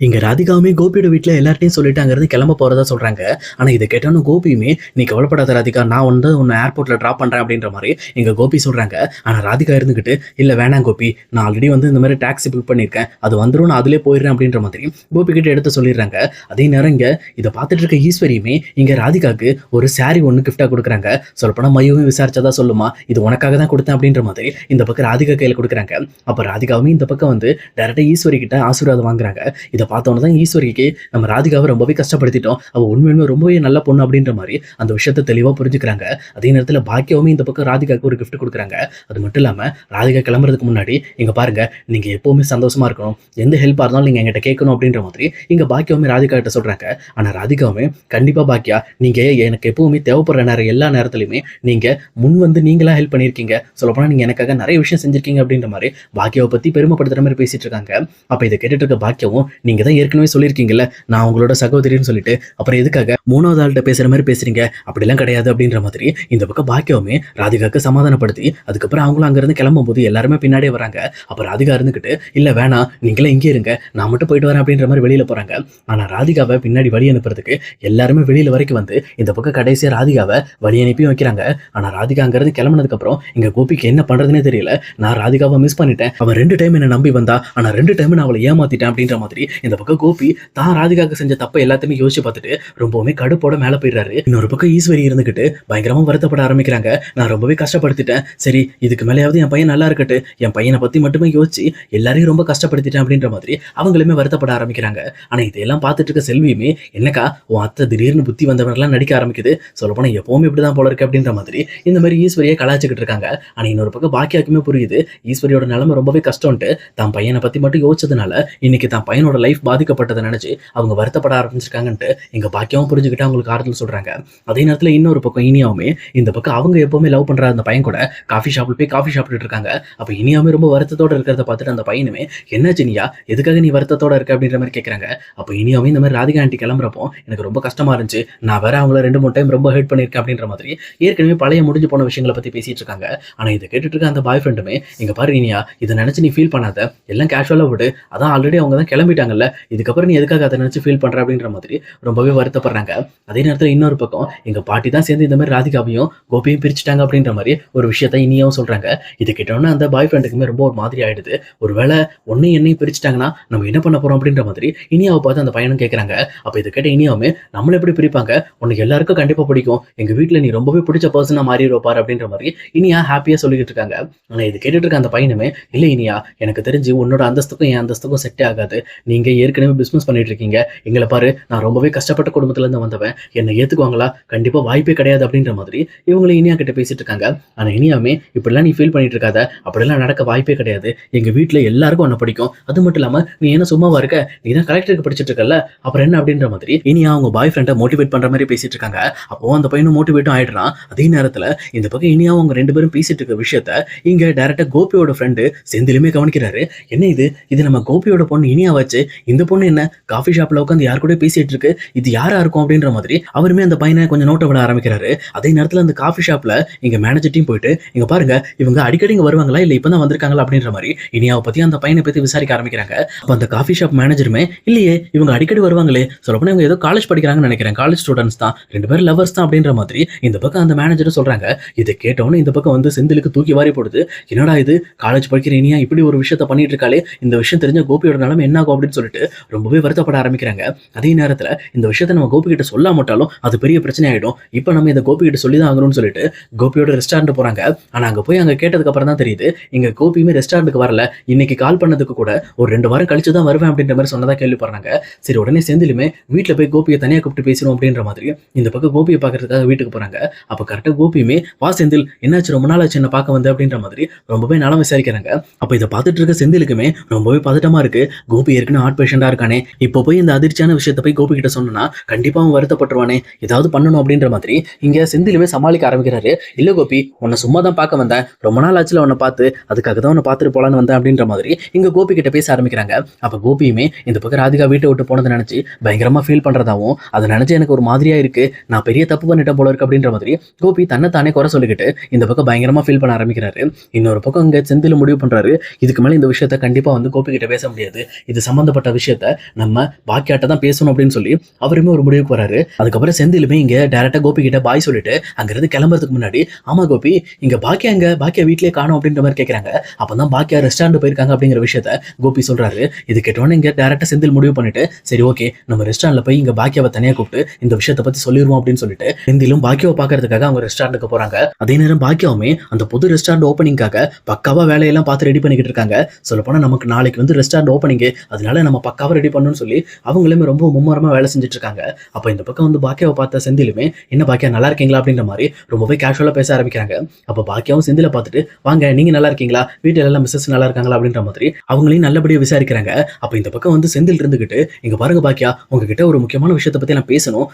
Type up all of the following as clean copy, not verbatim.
இங்க ராதிகாவுமே கோபியோட வீட்ல எல்லார்ட்டையும் சொல்லிட்டு அங்கிருந்து கிளம்ப போறதா சொல்றாங்க. ஆனா இத கேட்டோனே கோபியுமே, "நீ கவலைப்படாத ராதிகா, நான் வந்து உன்ன ஏர்போர்ட்ல டிராப் பண்றேன்" அப்படின்ற மாரி எங்க கோபி சொல்றாங்க. ஆனா ராதிகா இருந்துகிட்டு, "இல்ல வேணாம் கோபி, நான் ஆல்ரெடி வந்து இந்த மாரி டாக்ஸி புக் பண்ணியிருக்கேன். அது வந்துரும், நான் அதிலயே போயிடுறேன்" அப்படின்ற மாதிரி கோபி கிட்ட எடுத்து சொல்லிடுறாங்க. அதே நேரம் இங்க இத பார்த்துட்டு இருக்க ஈஸ்வரியுமே இங்க ராதிகாக்கு ஒரு சாரி ஒண்ணு கிஃப்ட்டா குடுக்குறாங்க. சொல்லப்போனா மையுமே விசாரிச்சதா சொல்லுமா, "இது உனக்காக தான் குடுத்தேன்" அப்படின்ற மாதிரி இந்த பக்கம் ராதிகா கையில குடுக்குறாங்க. அப்ப ராதிகாவுமே இந்த பக்கம் வந்து டைரக்ட்டா ஈஸ்வரி கிட்ட ஆசீர்வாதம் வாங்குறாங்க. இத பார்த்தோன தான் ஈஸ்வரிக்கு நம்ம ராதிகாவ ரொம்பவே கஷ்டப்படுத்திட்டோம். அவ உண்மையாலுமே ரொம்பவே நல்ல பொண்ணு அப்படின்ற மாரி அந்த விஷயத்த தெளிவா புரிஞ்சுக்கிறாங்க. அதே நேரத்துல பாக்கியாவுமே இந்த பக்கம் ராதிகாவுக்கு ஒரு கிஃப்ட் குடுக்குறாங்க. அது மட்டும் இல்லாம ராதிகா கிளம்புறதுக்கு முன்னாடி, "இங்க பாருங்க, நீங்க எப்பவுமே சந்தோஷமா இருக்கணும். எந்த ஹெல்ப்பா இருந்தாலும் நீங்க என்கிட்ட கேட்கணும்" அப்படின்ற மாதிரி இங்க பாக்கியாவுமே ராதிகா கிட்ட சொல்றாங்க. ஆனா ராதிகாவுமே, "கண்டிப்பா பாக்கியா, நீங்க எனக்கு எப்பவுமே தேவைப்படுற நேரம் எல்லா நேரத்துலயுமே நீங்க முன் வந்து நீங்களா ஹெல்ப் பண்ணியிருக்கீங்க. சொல்லப்போனா நீங்க எனக்காக நெறைய விஷயம் செஞ்சிருக்கீங்க" அப்படின்ற மாரி பாக்கியாவ பத்தி பெருமைப்படுத்துற மாரி பேசிட்டு இருக்காங்க. அப்ப இத கேட்டுட்டு இருக்க பாக்கியாவும், "நீங்க தான் ஏற்கனவே சொல்லியிருக்கீங்கல்ல, நான் உங்களோட சகோதரின்னு சொல்லிட்டு, அப்புறம் எதுக்காக 3வது ஆள்ட்ட பேசுற மாரி பேசுறீங்க? அப்படிலாம் கிடையாது" அப்படின்ற மாதிரி இந்த பக்கம் பாக்கியாவுமே ராதிகாக்கு சமாதானப்படுத்தி, அதுக்கப்புறம் அவங்களும் அங்கிருந்து கிளம்பும்போது எல்லாருமே பின்னாடியே வராங்க. அப்ப ராதிகா இருந்துகிட்டு, "இல்ல வேணாம், நீங்களே இங்கேயே இருங்க, நான் மட்டும் போயிட்டு வரேன்" அப்படின்ற மாரி வெளியில போறாங்க. ஆனா ராதிகாவ பின்னாடி வழி அனுப்புறதுக்கு எல்லாருமே வெளியில வரைக்கும் வந்து இந்த பக்கம் கடைசியா ராதிகாவ வழி அனுப்பியும் வைக்கிறாங்க. ஆனா ராதிகா அங்கிருந்து கிளம்புனதுக்கு அப்புறம் எங்க கோபிக்கு என்ன பண்றதுன்னே தெரியல. "நான் ராதிகாவ மிஸ் பண்ணிட்டேன். அவ 2 டைம் என்ன நம்பி வந்தா. ஆனா 2 டைம் நான் அவள ஏமாத்திட்டேன்" அப்படின்ற மாதிரி இந்த பக்கம் கோபி தான் ராதிகாவுக்கு செஞ்ச தப்ப எல்லாத்தையுமே யோசிச்சு பார்த்துட்டு ரொம்பவுமே கடுப்போட மேல போயிடுறாரு. இன்னொரு பக்கம் ஈஸ்வரி இருந்துகிட்டு பயங்கரமா வருத்தப்பட ஆரம்பிக்கிறாங்க. "நான் ரொம்பவே கஷ்டப்படுத்திட்டேன். சரி, இதுக்கு மேலயாவது என் பையன் நல்லா இருக்கட்டும். என் பையனை பத்தி மட்டுமே யோசிச்சு எல்லாரையும் ரொம்ப கஷ்டப்படுத்திட்டேன்" அப்படின்ற மாதிரி அவங்களுமே வருத்தப்பட ஆரம்பிக்கிறாங்க. ஆனா இதையெல்லாம் பார்த்துட்டு இருக்க செல்வியுமே, "என்னக்கா உன் அத்தை திடீர்னு புத்தி வந்தவரெல்லாம் நடிக்க ஆரம்பிக்குது. சொல்லப்போனா எப்பவுமே இப்படிதான் போல இருக்கு" அப்படின்ற மாதிரி இந்த மாதிரி ஈஸ்வரியை கலாய்ச்சிக்கிட்டு இருக்காங்க. ஆனா இன்னொரு பக்கம் பாக்கியாக்குமே புரியுது, ஈஸ்வரியோட நிலைமை ரொம்பவே கஷ்டம்ட்டு. தான் பையனை பத்தி மட்டும் யோசிச்சதுனால இன்னைக்கு தான் பையனோட லைஃப் பாதிக்கப்பட்டதை நினைச்சு அவங்க வருத்தப்பட ஆரம்பிச்சிருக்காங்கன்ட்டு எங்க பாக்கியமும் புரிஞ்சுக்கிட்டு அவங்களுக்கு ஆறுதல் சொல்றாங்க. அதே நேரத்துல இன்னொரு பக்கம் இனியாவுமே இந்த பக்கம் அவங்க எப்பவுமே லவ் பண்ற அந்த பையன் கூட காஃபி ஷாப்ல போய் காஃபி சாப்பிட்டுட்டு இருக்காங்க. அப்ப இனியாவுமே ரொம்ப வருத்தத்தோட இருக்கிறத பார்த்துட்டு அந்த பையனுமே, "என்னாச்சு இனியா, எதுக்காக நீ வருத்தத்தோட இருக்க?" அப்படின்ற மாதிரி கேட்கறாங்க. அப்ப இனியாவுமே இந்த மாதிரி ராதிகா ஆண்டி கிளம்புறப்போ எனக்கு ரொம்ப கஷ்டமா இருந்துச்சு. நான் வேற அவங்கள 2, 3 டைம் ரொம்ப ஹர்ட் பண்ணியிருக்கேன் அப்படின்ற மாதிரி ஏற்கனவே பழைய முடிஞ்சு போன விஷயங்களை பத்தி பேசிட்டு இருக்காங்க. ஆனா இதை கேட்டுட்டு இருக்க அந்த பாய் ஃப்ரெண்டுமே, "இங்க பாரு இனியா, இதை நினைச்சு நீ ஃபீல் பண்ணாத. எல்லாம் கேஷுவலா விடு. அதான் ஆல்ரெடி அவங்க தான் கிளம்பிட்டாங்கல்ல. இதுக்கப்புறம் நீ எதுக்காக அதை நினைச்சு ஃபீல் பண்ற?" அப்படின்ற மாதிரி ரொம்பவே வருத்தப்படுறாங்க. அதே நேரத்துல இன்னொரு பக்கம் எங்க பாட்டி தான் சேர்ந்து இந்த மாதிரி ராதிகாவையும் கோபியும் பிரிச்சுட்டாங்க அப்படின்ற மாதிரி ஒரு விஷயத்த இனியாவும் சொல்றாங்க. இதை கேட்டோன்னே அந்த பாய் ஃப்ரெண்டுக்குமே ரொம்ப ஒரு மாதிரி ஆயிடுது. ஒருவேளை உன்னையும் என்னையும் பிரிச்சுட்டாங்கன்னா நம்ம என்ன பண்ண போறோம் அப்படின்ற மாதிரி இனியாவை பார்த்து அந்த பையனும் கேட்கறாங்க. அப்ப இதை கேட்ட இனியாவுமே, "நம்மள எப்படி பிரிப்பாங்க? உனக்கு எல்லாருக்கும் கண்டிப்பா பிடிக்கும். எங்க வீட்டுல நீ ரொம்பவே பிடிச்ச பர்சனா மாறிடுவ பாரு" அப்படின்ற மாதிரி இனியா ஹாப்பியா சொல்லிக்கிட்டு இருக்காங்க. ஆனா இது கேட்டுட்டு இருக்க அந்த பையனுமே, "இல்ல இனியா, எனக்கு தெரிஞ்சு உன்னோட அந்தஸ்துக்கும் என் அந்தஸ்துக்கும் செட்டே ஆகாது. நீங்க ஏற்கனவே பிசினஸ் பண்ணிட்டு இருக்கீங்க. எங்கள பாரு, நான் ரொம்பவே கஷ்டப்பட்ட குடும்பத்துல இருந்து வந்தவன். என்ன ஏத்துக்குவாங்களா? கண்டிப்பா வாய்ப்பே கிடையாது" அப்படின்ற மாதிரி இவங்களும் இனியா கிட்ட பேசிட்டு இருக்காங்க. ஆனா இனியாவுமே, "இப்படிலாம் நீ ஃபீல் பண்ணிட்டு இருக்காத. அப்படிலாம் நடக்க வாய்ப்பே கிடையாது. எங்க வீட்ல எல்லாருக்கும் உன்ன பிடிக்கும். அது மட்டும் இல்லாம நீ என்ன சும்மாவா இருக்க? நீ தான் கலெக்டருக்கு படிச்சிட்டு இருக்கல்ல, அப்புறம் என்ன?" அப்படின்ற மாதிரி இனியா அவங்க பாய் ஃப்ரெண்ட மோட்டிவேட் பண்ற மாதிரி பேசிட்டு இருக்காங்க. அப்போ அந்த பையனும் மோட்டிவேட்டும் ஆயிடுறான். அதே நேரத்துல இந்த பக்கம் இனியாவும் அவங்க 2 பேரும் பேசிட்டு இருக்க விஷயத்த இங்க டைரக்டா கோபியோட ஃப்ரெண்டு செந்திலுமே கவனிக்கிறாரு. "என்ன இது? இது நம்ம கோபியோட பொண்ணு இனியாவாச்சே. இந்த பொண்ணு என்ன காஃபி ஷாப்ல உட்காந்து யார் கூடயோ பேசிட்டு இருக்கு. இது யாரா இருக்கும்?" அப்படின்ற மாதிரி அவருமே அந்த பையனை கொஞ்சம் நோட்ட விட ஆரம்பிக்கிறாரு. அதே நேரத்துல அந்த காஃபி ஷாப்ல எங்க மேனேஜர்ட்டையும் போயிட்டு, "இங்க பாருங்க, இவங்க அடிக்கடி இங்க வருவாங்களா? இல்ல இப்பதான் வந்திருக்காங்களா?" அப்படின்ற மாதிரி இனியாவ பத்தி அந்த பையனை பத்தி விசாரிக்க ஆரம்பிக்கிறாங்க. அப்ப அந்த காஃபி ஷாப் மேனேஜருமே, "இல்லையே, இவங்க அடிக்கடி வருவாங்களே. சொல்லப்போனா இவங்க ஏதோ காலேஜ் படிக்கிறாங்கன்னு நினைக்கிறேன். காலேஜ் ஸ்டூடண்ட்ஸ் தான். 2 பேரும் லவர்ஸ் தான்" அப்படின்ற மாதிரி இந்த பக்கம் அந்த மேனேஜரும் சொல்றாங்க. இதை கேட்டவுடனே இந்த பக்கம் வந்து செந்திலுக்கு தூக்கி வாரி போடுது. "என்னடா இது, காலேஜ் படிக்கிற இனியா இப்படி ஒரு விஷயத்த பண்ணிட்டு இருக்காளே. இந்த விஷயம் தெரிஞ்ச கோபியோட நிலைமை என்ன ஆகும்?" அப்படின்னு சொல்லிட்டு ரொம்பவே வருத்தப்பட ஆரம்பிக்கிறாங்க. அதே நேரத்துல இந்த விஷயத்த நம்ம கோபி கிட்ட சொல்லாமட்டாலும் அது பெரிய பிரச்சனை ஆயிடும். இப்ப நம்ம இதை கோபி கிட்ட சொல்லி தான் ஆகணும்னு சொல்லிட்டு கோபியோட ரெஸ்டாரண்ட் போறாங்க. ஆனா அங்க போய் அங்க கேட்டதுக்கு அப்புறம் தான் தெரியுது, இங்க கோபியுமே ரெஸ்டாரண்ட்டுக்கு வரல. இன்னைக்கு கால் பண்ணதுக்கு கூட ஒரு 2 வாரம் கழிச்சு தான் வருவேன் அப்படின்ற மாதிரி சொன்னதா கேள்விப்படுறாங்க. சரி, உடனே செந்திலுமே வீட்டுல போய் கோபியை தனியா கூப்பிட்டு பேசணும் அப்படின்ற மாதிரி இந்த பக்கம் கோபியை பார்க்கறதுக்காக வீட்டுக்கு போறாங்க. அப்ப கரெக்டா கோபியுமே, "வா செந்தில், என்னாச்சு, ரொம்ப நாள் ஆச்சு என்ன பார்க்க வந்து" அப்படின்ற மாதிரி ரொம்பவே நலம் விசாரிக்கிறாங்க. அப்ப இதை பார்த்துட்டு இருக்க செந்திலுக்குமே ரொம்பவே பதட்டமா இருக்கு. கோபி ஏற்கனவே ஹார்ட் பேஷண்டா இருக்கானே, இப்போ போய் இந்த அதிர்ச்சியான விஷயத்தை போய் கோபி கிட்ட சொன்னா கண்டிப்பா அவன் வருத்தப்பட்டுருவானே, ஏதாவது பண்ணணும் அப்படின்ற மாதிரி இங்க செந்திலுமே சமாளிக்க ஆரம்பிக்கிறாரு. "இல்ல கோபி, உன்னை சும்மா தான் பார்க்க வந்தேன். ரொம்ப நாள் ஆச்சுல உன்னை பார்த்து, அதுக்காக தான் உன்னை பார்த்துட்டு போலான்னு வந்தேன்" அப்படின்ற மாதிரி இங்க கோபி கிட்ட பேச ஆரம்பிக்கிறாங்க. அப்ப கோபியுமே இந்த பக்கம் ராதிகா வீட்டை விட்டு போனதை நினைச்சு பயங்கரமா ஃபீல் பண்றதாவும், அதை நினைச்சு எனக்கு ஒரு மாதிரியா இருக்கு, நான் பெரிய தப்பு பண்ணிட்டேன் போல இருக்கு அப்படின்ற மாதிரி கோபி தன்னை தானே குறை சொல்லிக்கிட்டு இந்த பக்கம் பயங்கரமா ஃபீல் பண்ண ஆரம்பிக்கிறாரு. இன்னொரு பக்கம் இங்க செந்தில் முடிவு பண்றாரு, இதுக்கு மேல இந்த விஷயத்த கண்டிப்பா வந்து கோபி கிட்ட பேச முடியாது. இது சம்பந்தப்பட்ட சம்மந்தப்பட்ட விஷயத்த நம்ம பாக்கியாட்ட தான் பேசணும் அப்படின்னு சொல்லி அவருமே ஒரு முடிவுக்கு வராரு. அதுக்கப்புறம் செந்திலுமே இங்க டைரக்டா கோபி கிட்ட பாய் சொல்லிட்டு அங்கிருந்து கிளம்புறதுக்கு முன்னாடி, ஆமா கோபி, இங்க பாக்கியா எங்க? பாக்கியா வீட்லயே காணோம் அப்படின்ற மாதிரி கேட்கறாங்க. அப்பதான் பாக்கியா ரெஸ்டாரண்ட் போயிருக்காங்க அப்படிங்கிற விஷயத்த கோபி சொல்றாரு. இது கேட்டோன்னே இங்க டைரக்டா செந்தில் முடிவு பண்ணிட்டு, சரி ஓகே, நம்ம ரெஸ்டாரண்ட்ல போய் இங்க பாக்கியாவை தனியா கூப்பிட்டு இந்த விஷயத்தை பத்தி சொல்லிடுவோம் அப்படின்னு சொல்லிட்டு செந்திலும் பாக்கியாவை பாக்குறதுக்காக அவங்க ரெஸ்டாரண்ட்டுக்கு போறாங்க. அதே நேரம் பாக்கியாவுமே அந்த புது ரெஸ்டாரண்ட் ஓப்பனிங்காக பக்காவா வேலையெல்லாம் பார்த்து ரெடி பண்ணிக்கிட்டு இருக்காங்க. சொல்லப்போனா நமக்கு நாளைக்கு வந்து ரெஸ்டாரண்ட் ஓப்பனிங், அதனால நம்ம பக்காவா ரெடி பண்ணணும்னு சொல்லி அவங்களுமே ரொம்ப மும்முரமா வேலை செஞ்சுட்டு இருக்காங்க. அப்ப இந்த பக்கம் வந்து பாக்கியாவை பார்த்த செந்திலுமே, என்ன பாக்கியா நல்லா இருக்கீங்களா அப்படின்ற மாதிரி ரொம்பவே கேஷுவலா பேச ஆரம்பிக்கிறாங்க. அப்ப பாக்கியாவும் செந்தில பார்த்துட்டு, வாங்க நீங்க நல்லா இருக்கீங்களா, வீட்டுல எல்லாம் மிஸ்ஸஸ் நல்லா இருக்காங்களா அப்படின்ற மாதிரி அவங்களையும் நல்லபடியா விசாரிக்கிறாங்க. அப்ப இந்த பக்கம் வந்து செந்தில் இருந்துகிட்டு, இங்க பாருங்க பாக்கியா, உங்ககிட்ட ஒரு முக்கியமான விஷயத்தை பத்தி நான் பேசணும்,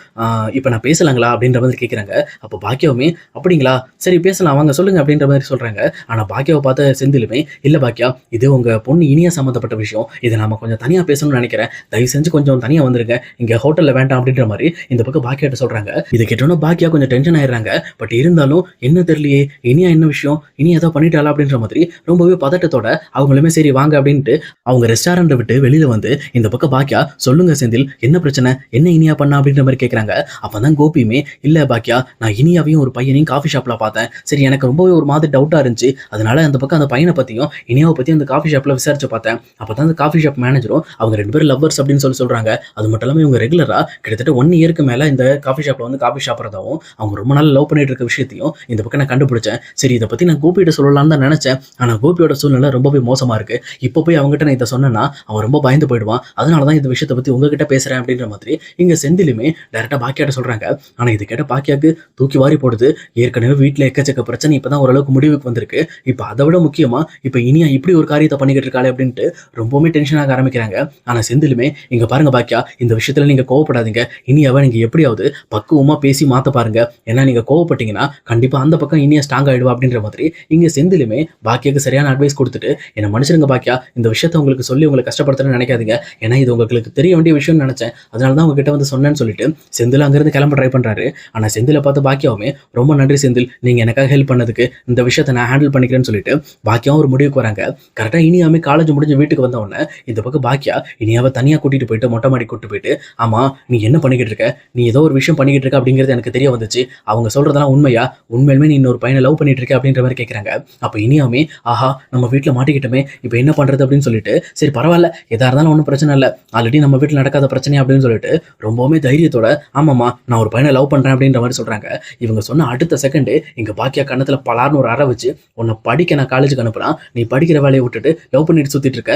இப்ப நான் பேசலாங்களா அப்படின்ற மாதிரி கேட்கிறாங்க. அப்ப பாக்கியாவுமே, அப்படிங்களா, சரி பேசலாம் வாங்க சொல்லுங்க அப்படின்ற மாதிரி சொல்றாங்க. ஆனா பாக்கியாவை பார்த்த செந்திலுமே, இல்ல பாக்கியா, இது உங்க பொண்ணு இனியா சம்பந்தப்பட்ட விஷயம், இதை நாம கொஞ்சம் தனியா பேசணும்னு நினைக்கிறேன், தயவு செஞ்சு கொஞ்சம் தனியா வந்துருங்க, இங்க ஹோட்டல்ல வேண்டாம் அப்படின்ற மாதிரி இந்த பக்கம் பாக்கியாட்ட சொல்றாங்க. இதை கேட்டோன்னா பாக்கியா கொஞ்சம் டென்ஷன் ஆயிடுறாங்க. பட் இருந்தாலும் என்ன தெரியலையே, இனியா என்ன விஷயம், இனி ஏதோ பண்ணிட்டாளா அப்படின்ற மாதிரி ரொம்பவே பதட்டத்தோட அவங்களுமே சரி வாங்க அப்படின்ட்டு அவங்க ரெஸ்டாரண்ட்டை விட்டு வெளியில வந்து இந்த பக்கம் பாக்கியா, சொல்லுங்க செந்தில், என்ன பிரச்சனை, என்ன இனியா பண்ணா அப்படின்ற மாதிரி கேட்கறாங்க. அப்பதான் கோபியுமே, இல்ல பாக்கியா, நான் இனியாவையும் ஒரு பையனையும் காஃபி ஷாப்ல பார்த்தேன், சரி எனக்கு ரொம்பவே ஒரு மாதிரி டவுட்டா இருந்துச்சு, அதனால அந்த பக்கம் அந்த பையனை பத்தியும் இனியாவை பத்தி அந்த காஃபி ஷாப்ல விசாரிச்சு பார்த்தேன். அப்பதான் அந்த காஃபி ஷாப் மேனேஜரும் அவங்க 2 பேரும் லவ்வர்ஸ் அப்படின்னு சொல்லி சொல்றாங்க. அது மட்டும் இல்லாம இவங்க ரெகுலரா கிட்டத்தட்ட 1 இயருக்கு மேல இந்த காஃபி ஷாப்ல வந்து காஃபி சாப்பிட்றதாவும் அவங்க ரொம்ப நாள் லவ் பண்ணிட்டு இருக்க விஷயத்தையும் இந்த பக்கம் நான் கண்டுபிடிச்சேன். சரி இதை பத்தி நான் கோபிகிட்ட சொல்லலாம்னு தான் நினைச்சேன், ஆனா கோபியோட சூழ்நிலை ரொம்பவே மோசமா இருக்கு, இப்போ போய் அவங்ககிட்ட நான் இதை சொன்னேன்னா அவன் ரொம்ப பயந்து போயிடுவான், அதனாலதான் இந்த விஷயத்தை பத்தி உங்ககிட்ட பேசுறேன் அப்படின்ற மாதிரி இங்க செந்திலுமே டைரக்டா பாக்கியாட்ட சொல்றாங்க. ஆனா இது கேட்ட பாக்கியாக்கு தூக்கி வாரி போடுது. ஏற்கனவே வீட்டுல எக்கச்சக்க பிரச்சனை இப்பதான் ஓரளவுக்கு முடிவுக்கு வந்திருக்கு, இப்ப அதை விட முக்கியமா இப்ப இனியா இப்படி ஒரு காரியத்தை பண்ணிக்கிட்டு இருக்காளே அப்படின்ட்டு ரொம்பவுமே டென்ஷன் ஆக ஆரம்பிக்கிறாங்க. ஆனா செந்திலுமே, இங்க பாருங்க பாக்கியா, இந்த விஷயத்துல நீங்க கோவப்படாதீங்க, இனியாவை நீங்க எப்படியாவது பக்குவமா பேசி மாத்த பாருங்க, ஏன்னா நீங்க கோவப்பட்டீங்கன்னா கண்டிப்பா அந்த பக்கம் இனியா ஸ்ட்ராங் ஆயிடுவா அப்படின்ற மாதிரி இங்க செந்திலுமே பாக்கியாக்கு சரியான அட்வைஸ் கொடுத்துட்டு, என்ன மனுஷனுங்க பாக்கியா, இந்த விஷயத்த உங்களுக்கு சொல்லி உங்களை கஷ்டப்படுத்துறேன்னு நினைக்காதீங்க, ஏன்னா இது உங்களுக்கு தெரிய வேண்டிய விஷயம்னு நினைச்சேன், அதனாலதான் உங்ககிட்ட வந்து சொன்னேன்னு சொல்லிட்டு செந்தில் அங்கிருந்து கிளம்ப ட்ரை பண்றாரு. ஆனா செந்தில பார்த்து பாக்கியாவுமே, ரொம்ப நன்றி செந்தில், நீங்க எனக்காக ஹெல்ப் பண்ணதுக்கு, இந்த விஷயத்த நான் ஹேண்டில் பண்ணிக்கிறேன்னு சொல்லிட்டு பாக்கியாவும் ஒரு முடிவுக்கு வராங்க. கரெக்டா இனியாமே காலேஜ் முடிஞ்சு வீட்டுக்கு வந்த உடனே இந்த பக்கம் பாக்கியா இனியாவை தனியா கூட்டிட்டு போயிட்டு மொட்டை மாடி கூட்டிட்டு போயிட்டு, ஆமா நீ என்ன பண்ணிக்கிட்டு இருக்க, நீ ஏதோ ஒரு விஷயம் பண்ணிக்கிட்டு இருக்க அப்படிங்கிறது எனக்கு தெரிய வந்துச்சு, அவங்க சொல்றதெல்லாம் உண்மையா, உண்மையிலுமே நீ இன்னொரு பையனை லவ் பண்ணிட்டு இருக்க அப்படின்ற மாதிரி கேட்கறாங்க. அப்ப இனியாமே, ஆஹா நம்ம வீட்டுல மாட்டிக்கிட்டோமே, இப்போ என்ன பண்றது அப்படின்னு சொல்லிட்டு, சரி பரவாயில்ல எதா இருந்தாலும் ஒன்றும் பிரச்சனை இல்லை, ஆல்ரெடி நம்ம வீட்டில் நடக்காத பிரச்சனை அப்படின்னு சொல்லிட்டு ரொம்பவுமே தைரியத்தோட, ஆமாம்மா நான் ஒரு பையனை லவ் பண்றேன் அப்படின்ற மாதிரி சொல்றாங்க. இவங்க சொன்ன அடுத்த செகண்டே இங்க பாக்கியா கண்ணத்துல பலார்னு ஒரு அறை வச்சு, உன்னை படிக்க நான் காலேஜுக்கு அனுப்புறான், நீ படிக்கிற வேலையை விட்டுட்டு லவ் பண்ணிட்டு சுத்திட்டு இருக்க,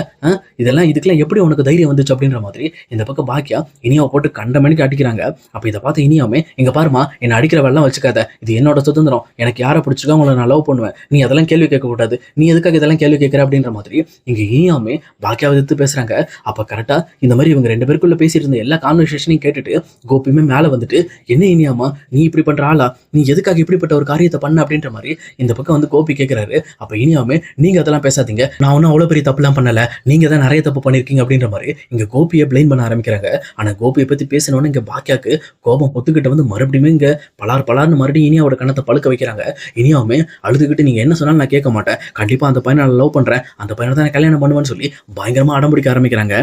இதுக்கெல்லாம் எப்படி உனக்கு தைரியம் வந்துச்சு அப்படின்ற மாதிரி இந்த பக்கம் பாக்கியா இனியாவை போட்டு கண்ட மணிக்கு அடிக்கிறாங்க. அப்ப இதை பார்த்து இனியாமே, இங்க பாருமா, என்ன அடிக்கிற வேலை வச்சுக்காத, இது என்னோட சுதந்திரம், எனக்கு யாரை பிடிச்சிருக்கோ அவங்கள நான் லவ் பண்ணுவேன், நீ அதெல்லாம் கேள்வி கேட்க கூடாது, நீ எதுக்காக இதெல்லாம் கேள்வி கேட்கிற அப்படின்ற மாதிரி இங்க இனியாமே பாக்கியாவை எதிர்த்து பேசுறாங்க. அப்ப கரெக்டா இந்த மாதிரி இவங்க 2 பேருக்குள்ள பேசிட்டு இருந்த எல்லா கான்வர்சேஷனையும் கேட்டுட்டு கோபியுமே மேல வந்துட்டு, என்ன இனியாமா நீ இப்படி பண்ற ஆளா, நீ எதுக்காக இப்படிப்பட்ட ஒரு காரியத்தை பண்ண அப்படின்ற மாதிரி இந்த பக்கம் வந்து கோபி கேட்கிறாரு. அப்ப இனியாமே, நீங்க அதெல்லாம் பேசாதீங்க, நான் ஒன்னும் அவ்வளவு பெரிய தப்புலாம் பண்ணல, நீங்க தான் நிறைய தப்பு பண்ணிருக்கீங்க அப்படின்ற மாதிரி இங்க கோபியை பிளைம் பண்ண ஆரம்பிக்கிறாங்க. ஆனா கோபியை பத்தி பேசணும்னு இங்க பாக்கியாக்கு கோபம் பொத்துக்கிட்ட வந்து மறுபடியும் இங்க பலார்னு மறுபடியும் இனியாவோட கண்ணத்தை பழுக்க வைக்கிறாங்க. இனியாவுமே அழுதுகிட்டு, நீங்க என்ன சொன்னாலும் நான் கேட்க மாட்டேன், கண்டிப்பா அந்த பையனை நான் லவ் பண்றேன், அந்த பையனை தான் கல்யாணம் பண்ணுவேன்னு சொல்லி பயங்கரமா அடம்பிடிக்க ஆரம்பிக்கிறாங்க.